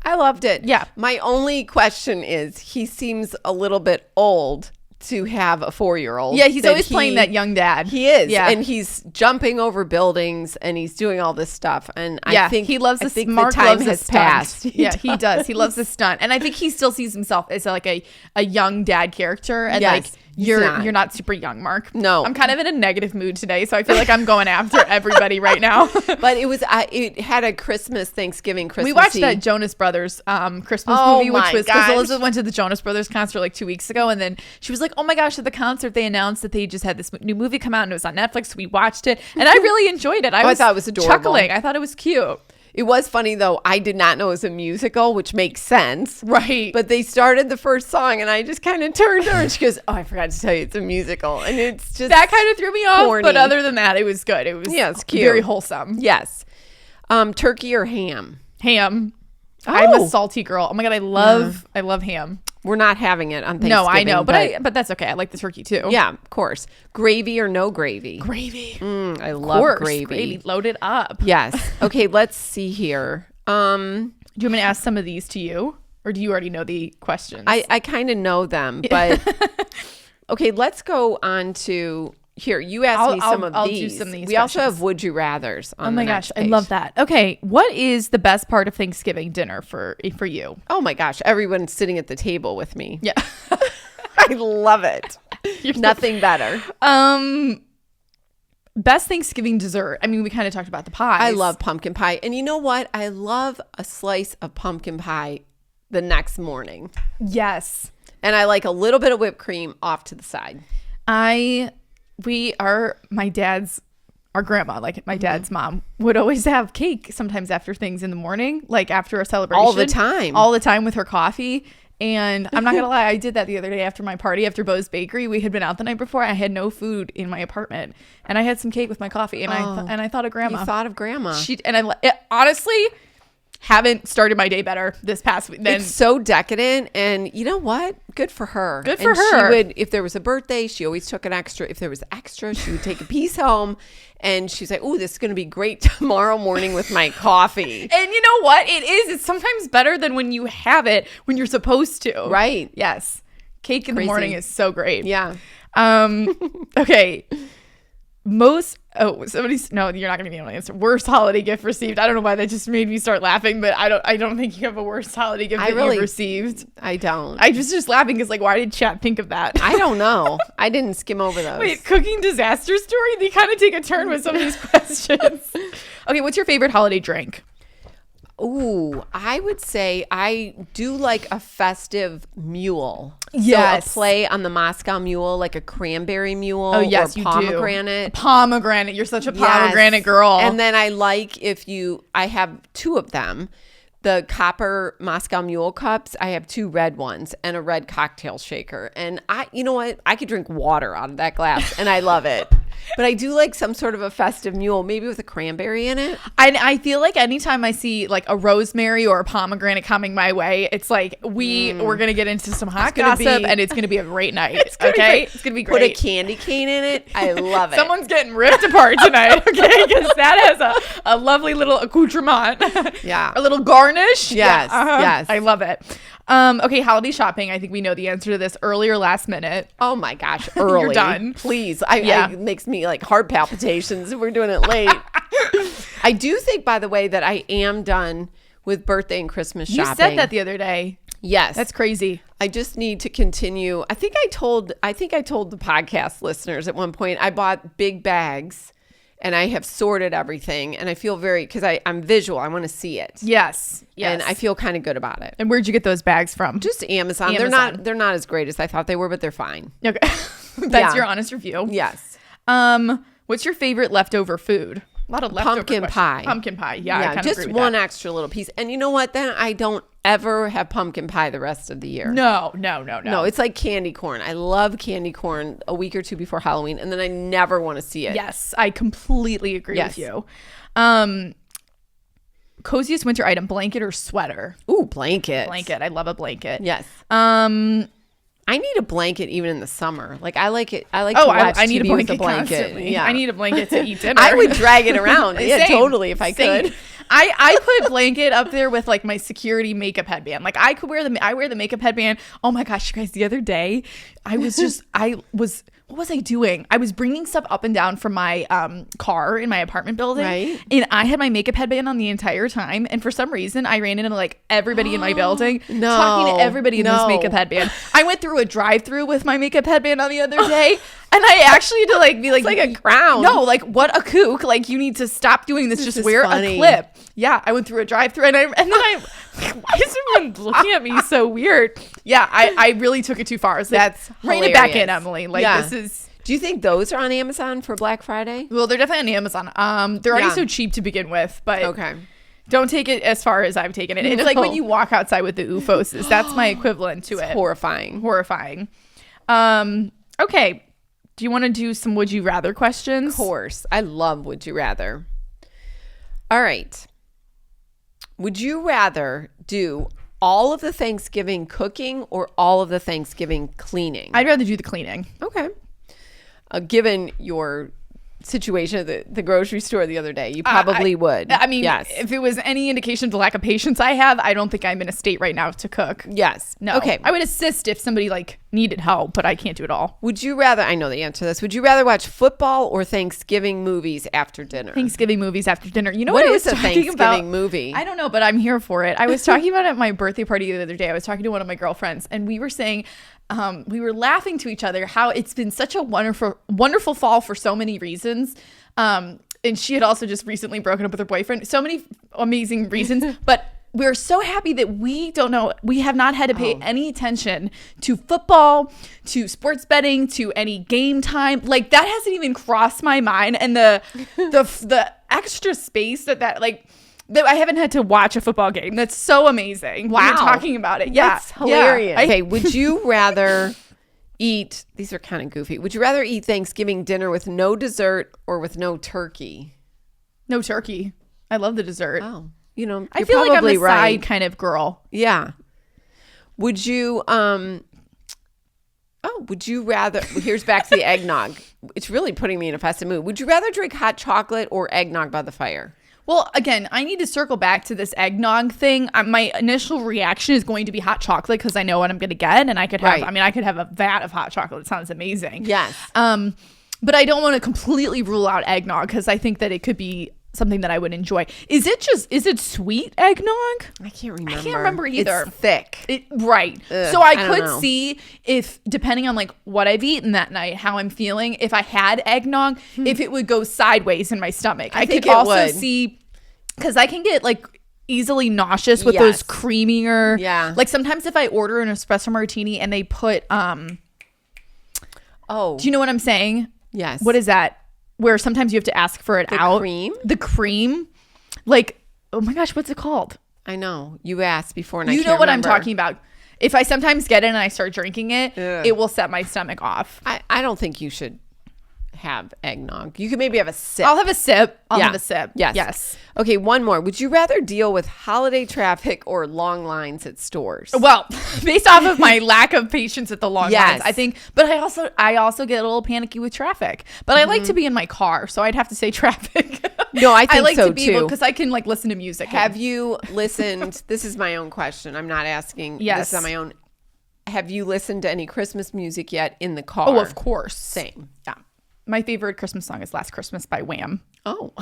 I loved it. Yeah. My only question is he seems a little bit old to have a 4-year-old. Yeah, he's always playing that young dad. He is. Yeah. And he's jumping over buildings and he's doing all this stuff. And Yeah, I think he loves I the think Mark the time loves has the stunt. passed. Yeah, he does. He loves the stunt, and I think he still sees himself as like a young dad character. And Yes, like he's you're not. super young, Mark. No. I'm kind of in a negative mood today, so I feel like I'm going after everybody right now. But it had a Thanksgiving Christmas. We watched Eve. that Jonas Brothers Christmas Oh movie, which my was because gosh. Elizabeth went to the Jonas Brothers concert like 2 weeks ago, and then she was like, "Oh my gosh!" At the concert, they announced that they just had this new movie come out, and it was on Netflix. So we watched it, and I really enjoyed it. I thought it was adorable. chuckling. I thought it was cute. It was funny though. I did not know it was a musical, which makes sense. Right. But they started the first song and I just kind of turned to her and she goes, "Oh, I forgot to tell you it's a musical." And it's just that kind of threw me off, corny. but other than that, it was good. It was it's cute. very wholesome. Yes. Turkey or ham? Ham. I'm Oh. a salty girl. Oh my god, I love ham. We're not having it on Thanksgiving. No, I know, but that's okay. I like the turkey too. yeah, of course. Gravy or no gravy? Gravy. I Of love course, gravy. loaded up. Yes. Okay, let's see here. Do you want me to ask some of these to you, or do you already know the questions? I kind of know them, but okay, let's go on to here. You asked me some of I'll do these. some of these We also questions. have would you rather's on Oh my the gosh, next I page. love that. Okay, what is the best part of Thanksgiving dinner for you? Oh my gosh, everyone's sitting at the table with me. Yeah. I love it. Nothing better. Best Thanksgiving dessert. I mean, we kind of talked about the pies. I love pumpkin pie. And you know what? I love a slice of pumpkin pie the next morning. Yes. And I like a little bit of whipped cream off to the side. Our grandma, like my dad's mom, would always have cake sometimes after things in the morning, like after a celebration. All the time. All the time with her coffee. And I'm not going to lie, I did that the other day after my party, after Bo's Bakery. We had been out the night before. I had no food in my apartment. And I had some cake with my coffee. And I thought of grandma. You thought of grandma. Honestly, haven't started my day better this past week. It's so decadent, and you know what? Good for her. Good for and her. She would, if there was a birthday, she always took an extra. If there was extra, she would take a piece home, and she's like, "Oh, this is going to be great tomorrow morning with my coffee." And you know what? It is. It's sometimes better than when you have it when you're supposed to. Right. Yes. Cake in Crazy. the morning is so great. Yeah. Okay. No, you're not gonna be able to answer. Worst holiday gift received. I don't know why that just made me start laughing, but I don't think you have a worst holiday gift that you've received. I don't. I was just laughing because, like, why did chat think of that? I don't know. I didn't skim over those. Wait, cooking disaster story? They kind of take a turn with some of these questions. Okay, what's your favorite holiday drink? Ooh, I would say I do like a festive mule. Yes. So a play on the Moscow mule, like a cranberry mule Oh, yes, or you pomegranate. do. Pomegranate. You're such a pomegranate girl. And then I like I have 2 of them. The copper Moscow Mule cups, I have 2 red ones and a red cocktail shaker. And you know what? I could drink water out of that glass and I love it. But I do like some sort of a festive mule, maybe with a cranberry in it. I feel like anytime I see like a rosemary or a pomegranate coming my way, it's like we're going to get into some hot gossip and it's going to be a great night. It's going to be great. Put a candy cane in it. I love it. Someone's getting ripped apart tonight, okay? Because that has a lovely little accoutrement. Yeah. A little garnish. Yes. Yeah, Yes. I love it. Okay, holiday shopping. I think we know the answer to this. Early or last minute? Oh my gosh, early. You're done. Please. It makes me like heart palpitations if we're doing it late. I do think, by the way, that I am done with birthday and Christmas shopping. You said that the other day. Yes. That's crazy. I just need to continue. I think I told the podcast listeners at one point I bought big bags and I have sorted everything and I feel because I'm visual. I want to see it. Yes. And I feel kind of good about it. And where'd you get those bags from? Just Amazon. They're not as great as I thought they were, but they're fine. Okay. That's your honest review. Yes. What's your favorite leftover food? A lot of leftover pumpkin pie. Pumpkin pie. Yeah, I kind of just agree with one that. extra little piece. And you know what? Then I don't ever have pumpkin pie the rest of the year. No. No, it's like candy corn. I love candy corn a week or 2 before Halloween, and then I never want to see it. Yes, I completely agree with you. Coziest winter item: blanket or sweater? Ooh, blanket. Blanket. I love a blanket. Yes. I need a blanket even in the summer. Like I like it. I like to watch I need TV a blanket with a blanket. constantly. Yeah. I need a blanket to eat dinner. I would drag it around. Yeah, Same. totally. If I Same. could. I put blanket up there with like my security makeup headband. Like I wear the makeup headband. Oh my gosh, you guys! The other day, what was I doing? I was bringing stuff up and down from my car in my apartment building, right? And I had my makeup headband on the entire time. And for some reason, I ran into like everybody in my building, talking to everybody in this makeup headband. I went through a drive-through with my makeup headband on the other day. And I actually had to like be like, it's like a crown. No, like what a kook. Like you need to stop doing this. Just wear a clip. Yeah, I went through a drive-through and then why is everyone looking at me so weird? Yeah, I really took it too far. That's rein it back in, Emily. Like this is. Do you think those are on Amazon for Black Friday? Well, they're definitely on Amazon. They're already so cheap to begin with, but okay. Don't take it as far as I've taken it. It's like when you walk outside with the OOFOS. That's my equivalent to it. Horrifying. Okay. Do you want to do some would you rather questions? Of course. I love would you rather. All right. Would you rather do all of the Thanksgiving cooking or all of the Thanksgiving cleaning? I'd rather do the cleaning. Okay. Given your situation at the grocery store the other day, you probably would. I mean, yes. If it was any indication of the lack of patience I have, I don't think I'm in a state right now to cook. Yes. No. Okay. I would assist if somebody like needed help, but I can't do it all. Would you rather, I know the answer to this, would you rather watch football or Thanksgiving movies after dinner? Thanksgiving movies after dinner. You know what I is was a talking Thanksgiving about? movie? I don't know, but I'm here for it. I was talking about it at my birthday party the other day. I was talking to one of my girlfriends and we were saying, we were laughing to each other how it's been such a wonderful fall for so many reasons. And she had also just recently broken up with her boyfriend. So many amazing reasons, but we're so happy that we have not had to pay any attention to football, to sports betting, to any game time. Like that hasn't even crossed my mind. And the extra space that I haven't had to watch a football game. That's so amazing. Wow. You're talking about it. Yeah. That's hilarious. Okay. Would you rather eat, these are kind of goofy. Would you rather eat Thanksgiving dinner with no dessert or with no turkey? No turkey. I love the dessert. Oh, you know, I feel like I'm a right. side kind of girl. Yeah. Would you, would you rather, here's back to the eggnog. It's really putting me in a festive mood. Would you rather drink hot chocolate or eggnog by the fire? Well, again, I need to circle back to this eggnog thing. My initial reaction is going to be hot chocolate because I know what I'm going to get, and I could have. Right. I mean, I could have a vat of hot chocolate. It sounds amazing. Yes. But I don't want to completely rule out eggnog because I think that it could be something that I would enjoy. Is it sweet eggnog? I can't remember. I can't remember either. It's thick. Right. So I could see if, depending on like what I've eaten that night, how I'm feeling, if I had eggnog, if it would go sideways in my stomach. I could also see, because I can get like easily nauseous with those Yes. creamier. Yeah. Like sometimes if I order an espresso martini and they put do you know what I'm saying? Yes. What is that? Where sometimes you have to ask for it out. cream? The cream. Like, oh my gosh, what's it called? I know. You asked before and I You can't know what remember. I'm talking about. If I sometimes get it and I start drinking it, Ugh. it will set my stomach off. I don't think you should have eggnog. You could maybe have a sip. I'll have a sip. I'll Yeah. have a sip. Yes. Yes. Okay, one more. Would you rather deal with holiday traffic or long lines at stores? Well, based off of my lack of patience at the long Yes. lines, I think, but I also get a little panicky with traffic. But I like to be in my car, so I'd have to say traffic. No, I think like so to be too. because I can like listen to music. Have you listened? This is my own question. I'm not asking. Yes. This is on my own. Have you listened to any Christmas music yet in the car? Oh, of course. Same. Yeah. My favorite Christmas song is Last Christmas by Wham. Oh,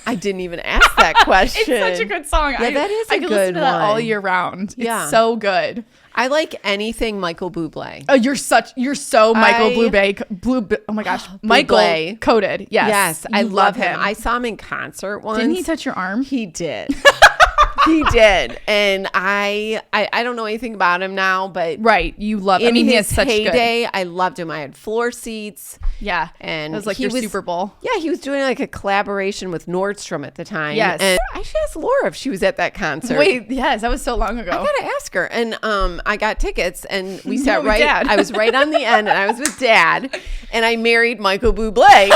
I didn't even ask that question. It's such a good song. Yeah, that is a I could listen good to that all one. year round. Yeah. It's so good. I like anything Michael Bublé. Oh, you're so Michael I- Bublé. Oh my gosh. Michael Bublé. Coded. Yes. Yes, I You love him. I saw him in concert once. Didn't he touch your arm? He did. He did. And I don't know anything about him now, but Right. You love in he his has such good. heyday, I loved him. I had floor seats. Yeah. And it was like he your was- Super Bowl. Yeah, he was doing like a collaboration with Nordstrom at the time. Yes. And I should ask Laura if she was at that concert. Wait, yes, that was so long ago. I gotta ask her. And I got tickets and we You sat went with right. Dad. I was right on the end and I was with Dad and I married Michael Bublé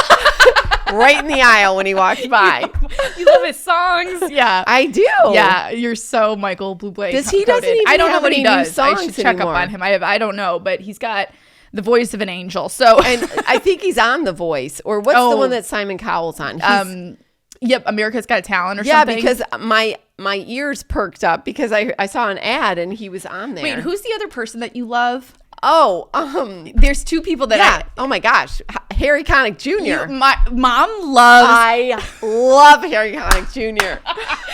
right in the aisle when he walked by. You love his songs. Yeah. I do. Yeah, you're so Michael Bublé. Does he doesn't coded. even I don't know have what he any new does. I should songs check anymore. up on him. I don't know, but he's got the voice of an angel. So And I think he's on The Voice. Or what's the Oh. one that Simon Cowell's on? He's- yep, America's Got Talent or yeah, something. because my ears perked up because I saw an ad and he was on there. Wait, who's the other person that you love? Oh, There's two people that yeah. Oh my gosh, Harry Connick Jr. my mom loves. I love Harry Connick Jr.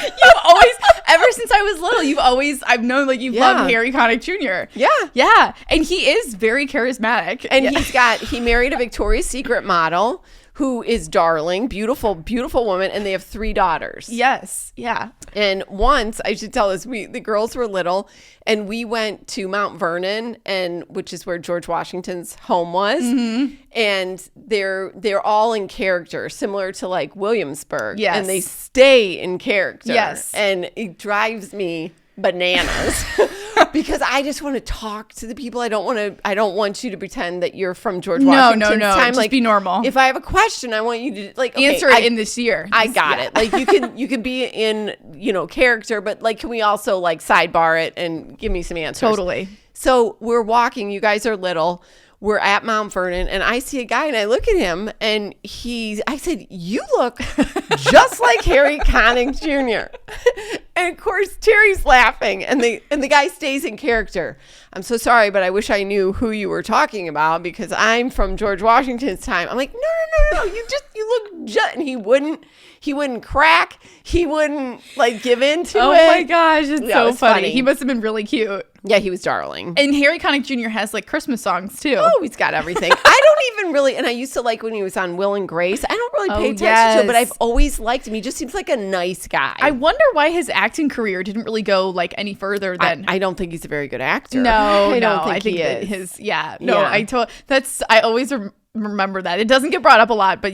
You've always, ever since I was little, I've known like you've Yeah. loved Harry Connick Jr. Yeah. Yeah, and he is very charismatic. And yeah. he married a Victoria's Secret model who is darling, beautiful, beautiful woman, and they have 3 daughters. Yes, yeah. And once, I should tell this, the girls were little, and we went to Mount Vernon, which is where George Washington's home was. Mm-hmm. And they're all in character, similar to like Williamsburg. Yes. And they stay in character. Yes. And it drives me bananas because I just want to talk to the people. I don't want you to pretend that you're from George Washington's no. time. Just be normal. If I have a question, I want you to like okay, Answer it in this year. I got it. Like you can be in, character, but like, can we also like sidebar it and give me some answers? Totally. So we're walking, you guys are little. We're at Mount Vernon and I see a guy and I look at him and I said, you look just like Harry Connick Jr. And of course, Terry's laughing and the guy stays in character. I'm so sorry, but I wish I knew who you were talking about because I'm from George Washington's time. I'm like, no. You look just, and he wouldn't crack. He wouldn't like give in to it. Oh my gosh, it's Yeah, it so was funny. funny. He must have been really cute. Yeah, he was darling. And Harry Connick Jr. has like Christmas songs too. Oh, he's got everything. I don't even really, and I used to like when he was on Will and Grace. I don't really pay attention to it, but I've always liked him. He just seems like a nice guy. I wonder why his acting career didn't really go like any further than. I don't think he's a very good actor. I don't think I think he that is. I always remember that. It doesn't get brought up a lot, but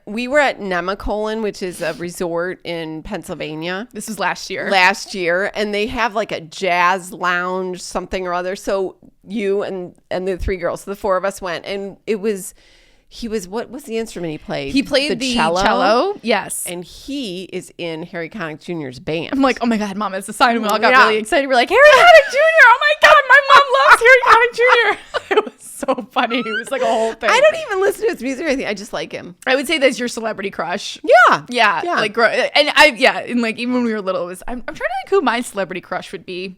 We were at Nemacolin, which is a resort in Pennsylvania. This was last year. And they have like a jazz lounge, something or other. So you and the 3 girls, so the 4 of us went, and what was the instrument he played? He played the cello. Yes. And he is in Harry Connick Jr.'s band. I'm like, oh my God, Mom, it's a sign. We all got Yeah. really excited. We're like, Harry Connick Jr. Oh my God, my mom loves Harry Connick Jr. It was so funny. It was like a whole thing. I don't even listen to his music or anything. I just like him. I would say that's your celebrity crush. Yeah. Yeah. Like, and like even when we were little, it was, I'm trying to think who my celebrity crush would be.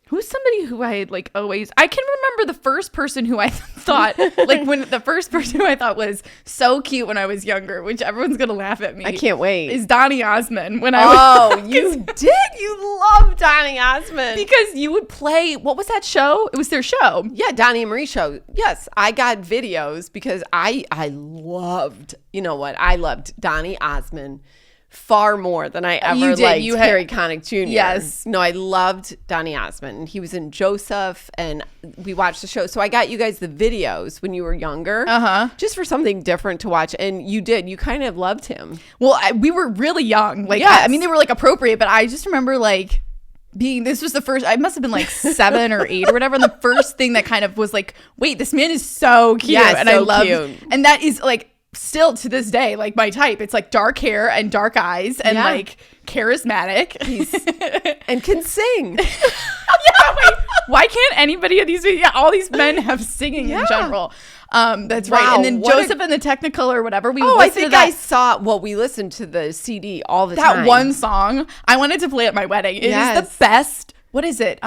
Who's somebody who I like always, I can remember the first person who I thought, the first person who I thought was so cute when I was younger, which everyone's going to laugh at me. I can't wait. Is Donny Osmond. When I was, you did? You love Donny Osmond. because you would play, what was that show? It was their show. Yeah, Donnie and Marie show. Yes, I got videos because I loved, I loved Donny Osmond far more than I ever You did. liked You Harry Connick Jr. Yes. No, I loved Donny Osmond. He was in Joseph, and we watched the show. So I got you guys the videos when you were younger, just for something different to watch. And you did. You kind of loved him. Well, we were really young. Like, Yes. I mean, they were like appropriate, but I just remember like this was the first, I must have been like 7 or 8 or whatever. And the first thing that kind of was like, wait, this man is so cute. Yeah, and so I love, cute. and that is like still to this day, like my type. It's like dark hair and dark eyes and like charismatic. And can sing. Wait, why can't anybody of these, all these men have singing in general. That's right. And then Joseph and the Technicolor or whatever. We I think I saw. Well, we listened to the CD all the time. That one song I wanted to play at my wedding. It is the best. What is it?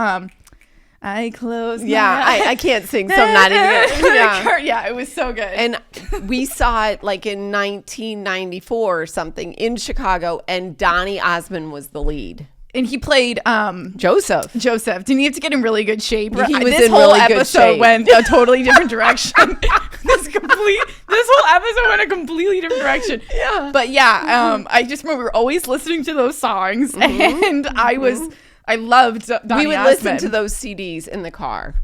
I close. I can't sing, so I'm not even. Yeah, it was so good. And we saw it like in 1994 or something in Chicago, and Donny Osmond was the lead. And he played Joseph. Didn't he have to get in really good shape? He was this in whole really good episode shape. went a totally different direction. This whole episode went a completely different direction. Yeah. But I just remember we were always listening to those songs, and I loved Donny We would Osmond. listen to those CDs in the car.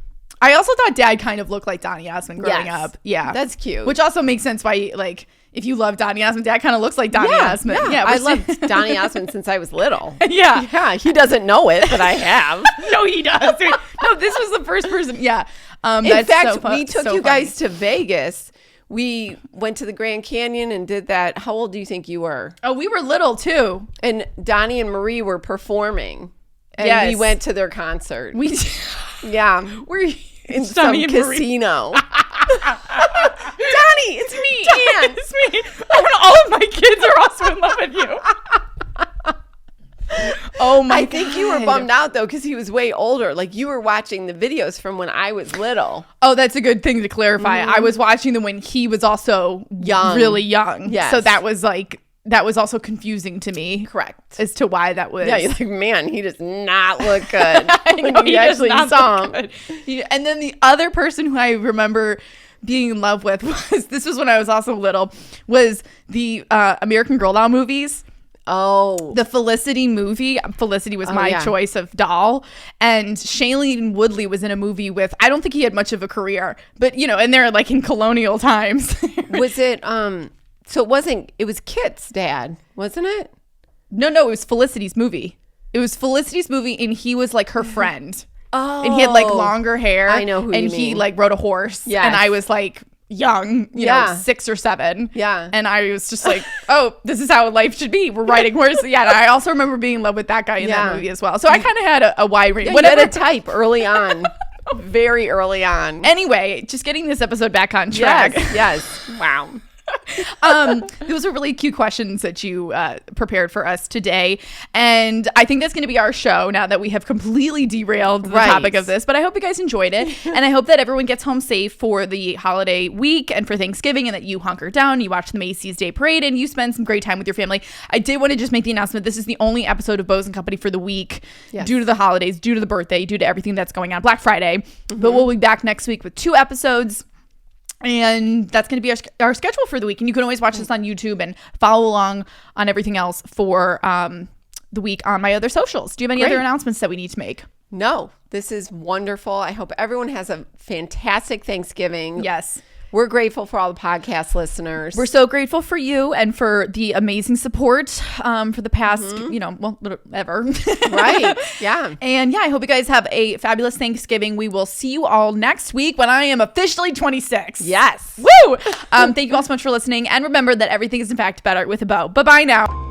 I also thought Dad kind of looked like Donny Osmond growing up. Yeah, that's cute. Which also makes sense why, like, if you love Donny Osmond, Dad kind of looks like Donny Osmond. Yeah, I loved Donny Osmond since I was little. Yeah, he doesn't know it, but I have. No, he does. No, this was the first person. Yeah. In fact, we took you guys to Vegas. We went to the Grand Canyon and did that. How old do you think you were? Oh, we were little too. And Donnie and Marie were performing. And we went to their concert. We're in some casino. Donnie, it's me, Ann. It's me. All of my kids are also in love with you. Oh my God. I think you were bummed out though, because he was way older. Like you were watching the videos from when I was little. Oh, that's a good thing to clarify. I was watching them when he was also young, really young. Yes. So that was also confusing to me. Correct. As to why that was. Yeah, you're like, man, he does not look good. When you actually saw him. And then the other person who I remember being in love with this was when I was also little, was the American Girl doll movies. Oh, the Felicity movie. Felicity was my choice of doll, and Shailene Woodley was in a movie with, I don't think he had much of a career, but and they're like in colonial times. Was it so it was Kit's dad, wasn't it? No, it was Felicity's movie. It was Felicity's movie, and he was like her friend. Oh, and he had like longer hair. I know who you mean. And he like rode a horse. Yes. And I was like young, you know, 6 or 7. Yeah. And I was just like, oh, this is how life should be. We're riding horses. Yeah. And I also remember being in love with that guy in that movie as well. So I kind of had a wide range. You had a type early on. Very early on. Anyway, just getting this episode back on track. Yes. Wow. Those are really cute questions that you prepared for us today, and I think that's going to be our show now that we have completely derailed the topic of this. But I hope you guys enjoyed it, and I hope that everyone gets home safe for the holiday week and for Thanksgiving, and that you hunker down, you watch the Macy's Day Parade, and you spend some great time with your family. I did want to just make the announcement, this is the only episode of Bows and Company for the week, due to the holidays, due to the birthday, due to everything that's going on, Black Friday. But we'll be back next week with 2 episodes. And that's going to be our schedule for the week. And you can always watch this on YouTube and follow along on everything else for the week on my other socials. Do you have any other announcements that we need to make? No, this is wonderful. I hope everyone has a fantastic Thanksgiving. Yes. We're grateful for all the podcast listeners. We're so grateful for you and for the amazing support for the past, ever. Right. Yeah. And I hope you guys have a fabulous Thanksgiving. We will see you all next week when I am officially 26. Yes. Woo! Thank you all so much for listening. And remember that everything is in fact better with a bow. Bye-bye now.